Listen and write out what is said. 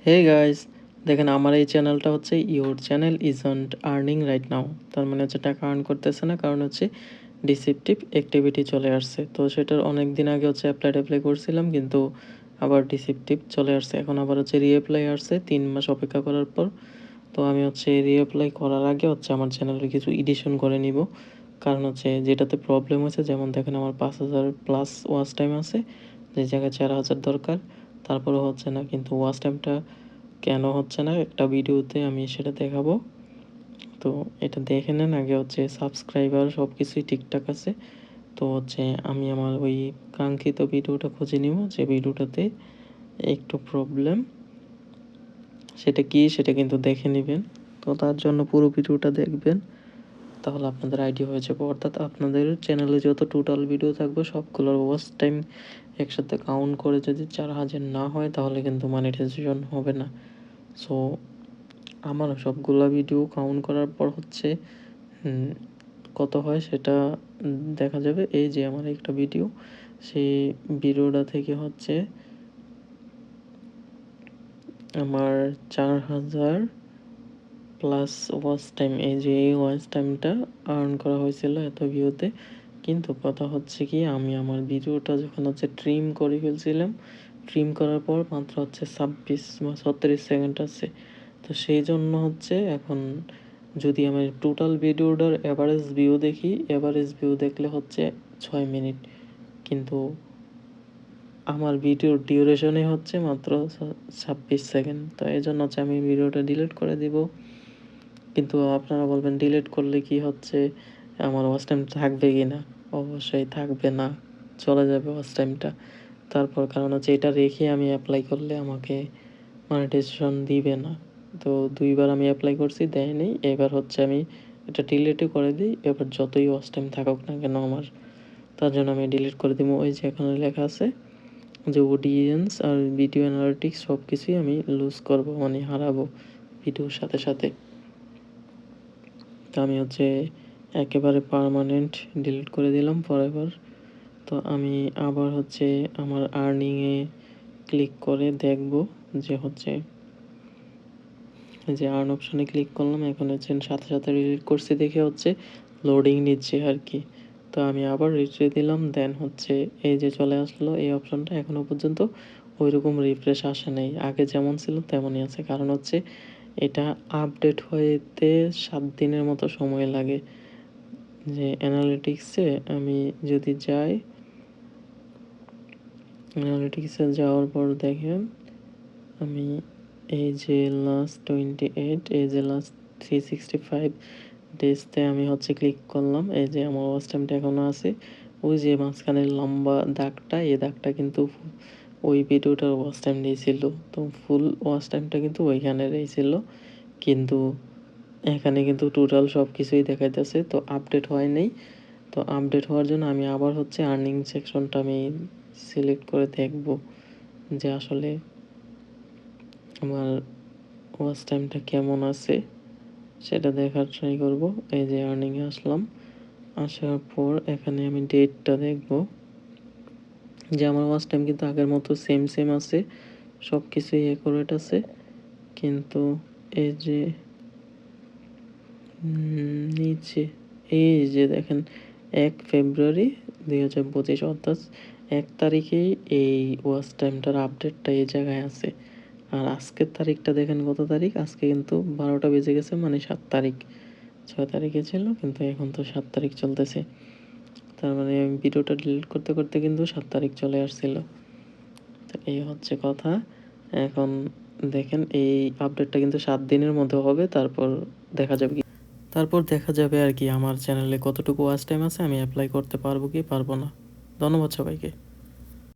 Hey guys, দেখেন আমার এই চ্যানেলটা হচ্ছে your channel isn't earning right now. তার মানে হচ্ছে টাকা আর্ন করতেছে না, কারণ হচ্ছে ডিসিপটিভ অ্যাক্টিভিটি চলে আসছে। তো সেটার অনেক দিন আগে হচ্ছে অ্যাপ্লাই করছিলাম, কিন্তু আবার ডিসিপটিভ চলে আসছে। এখন আবার হচ্ছে রিঅ্যাপ্লাই আসছে 3 মাস অপেক্ষা করার পর। তো আমি হচ্ছে রিঅ্যাপ্লাই করার আগে হচ্ছে আমার চ্যানেলে কিছু এডিশন করে নিব, কারণ হচ্ছে যেটাতে প্রবলেম হয়েছে, যেমন দেখেন আমার 5,000+ ওয়াচ টাইম আছে, যে জায়গায় 4,000 দরকার, তারপরে হচ্ছে না। কিন্তু ওয়াচ টাইমটা কেন হচ্ছে না একটা ভিডিওতে আমি সেটা দেখাবো। তো এটা দেখে নেন আগে। হচ্ছে সাবস্ক্রাইবার সব কিছুই ঠিকঠাক আছে। তো হচ্ছে আমি আমার ওই কাঙ্ক্ষিত ভিডিওটা খুঁজে নিব, যে ভিডিওটাতে একটু প্রবলেম, সেটা কি সেটা কিন্তু দেখে নেবেন। তো তার জন্য পুরো ভিডিওটা দেখবেন, তাহলে আপনাদের আইডিয়া হয়ে যাবে। অর্থাৎ আপনাদের চ্যানেলে যত টোটাল ভিডিও থাকবে সবগুলোর ওয়াচ টাইম একসাথে কাউন্ট করে যদি 4,000 না হয়, তাহলে কিন্তু মনিটাইজেশন হবে না। সো আমার সবগুলা ভিডিও কাউন্ট করার পর হচ্ছে কত হয় সেটা দেখা যাবে। এই যে আমার একটা ভিডিও, সেই ভিডিওটা থেকে হচ্ছে আমার 4,000+ ওয়াচ টাইম, এই যে এই ওয়াচ টাইমটা আর্ন করা হয়েছিল এত ভিউতে। কিন্তু কথা হচ্ছে কি, আমি আমার ভিডিওটা যখন হচ্ছে ট্রিম করে ফেলছিলাম, ট্রিম করার পর মাত্র হচ্ছে 26 বা 36 সেকেন্ড আছে। তো সেই জন্য হচ্ছে এখন যদি আমি টোটাল ভিডিওটার অ্যাভারেজ ভিউ দেখি, অ্যাভারেজ ভিউ দেখলে হচ্ছে 6 মিনিট, কিন্তু আমার ভিডিওর ডিউরেশনই হচ্ছে মাত্র 26 সেকেন্ড। তো এই জন্য হচ্ছে আমি ভিডিওটা ডিলিট করে দিব। কিন্তু আপনারা বলবেন ডিলিট করলে কি হচ্ছে আমার ওয়াচ টাইম থাকবে কি না? অবশ্যই থাকবে না, চলে যাবে ওয়াচ টাইমটা। তারপর কারণ হচ্ছে এটা রেখে আমি অ্যাপ্লাই করলে আমাকে মনিটাইজেশন দিবে না। তো 2 বার আমি অ্যাপ্লাই করছি, দেয়নি। এবার হচ্ছে আমি এটা ডিলিটই করে দিই। এবার যতই ওয়াচ টাইম থাকুক না কেন আমার, তার জন্য আমি ডিলিট করে দিব। ওই যে এখানে লেখা আছে যে অডিয়েন্স আর ভিডিও অ্যানালিটিক্স সব কিছুই আমি লুজ করব, মানে হারাবো ভিডিওর সাথে সাথে। তো আমি হচ্ছে একেবারে পার্মানেন্ট ডিলিট করে দিলাম ফরএভার। তো আমি আবার হচ্ছে আমার আর্নিংয়ে ক্লিক করে দেখব, যে হচ্ছে যে আর্ন অপশনে ক্লিক করলাম। এখন হচ্ছে সাথে সাথে ডিলিট করছি দেখে হচ্ছে লোডিং নিচ্ছে আর কি। তো আমি আবার রিট্রে দিলাম, দেন হচ্ছে এই যে চলে আসলো এই অপশনটা। এখনও পর্যন্ত ওইরকম রিফ্রেশ আসে নাই, আগে যেমন ছিল তেমনই আছে। কারণ হচ্ছে এটা আপডেট হইতে 7 দিনের মতো সময় লাগে। যে অ্যানালিটিক্সে আমি যদি যাই, অ্যানালিটিক্সে যাওয়ার পর দেখেন আমি এই যে লাস্ট 28, এই যে লাস্ট 365 ডেজতে আমি হচ্ছে ক্লিক করলাম। এই যে আমার ওয়াচ টাইমটা এখনও আছে। ওই যে মাঝখানের লম্বা দাগটা, এই দাগটা কিন্তু ওই ভিডিওটার ওয়াচ টাইম দিয়েছিল। তো ফুল ওয়াচ টাইমটা কিন্তু ওইখানেরই ছিল, কিন্তু এখানে কিন্তু টোটাল সব কিছুই দেখাইতেছে। তো আপডেট হয় নাই। তো আপডেট হওয়ার জন্য আমি আবার হচ্ছে আর্নিং সেকশনটা আমি সিলেক্ট করে দেখব, যে আসলে আমার ওয়াচ টাইমটা কেমন আছে সেটা দেখার ট্রাই করব। এই যে আর্নিংয়ে আসলাম, আসার পর এখানে আমি ডেটটা দেখব, যে আমার ওয়াচ টাইম কিন্তু আগের মতো সেম আছে, সব কিছুই অ্যাকুরেট আছে। কিন্তু এই যে নিচে এই যে দেখেন 1 ফেব্রুয়ারি 2025, অর্থাৎ 1 তারিখেই এই ওয়াচ টাইমটার আপডেটটা এই জায়গায় আছে। আর আজকের তারিখটা দেখেন কত তারিখ, আজকে কিন্তু 12টা বেজে গেছে, মানে 7 তারিখ। 6 তারিখে ছিল, কিন্তু এখন তো 7 তারিখ চলতেছে। তার মানে ভিডিওটা ডিলিট করতে করতে কিন্তু 7 তারিখ চলে আসছিল। তো এই হচ্ছে কথা। এখন দেখেন এই আপডেটটা কিন্তু 7 দিনের মধ্যে হবে, তারপর দেখা যাবে আর কি আমার চ্যানেলে কতটুকু ওয়াচ টাইম আছে, আমি অ্যাপ্লাই করতে পারবো কি পারবো না। ধন্যবাদ সবাইকে।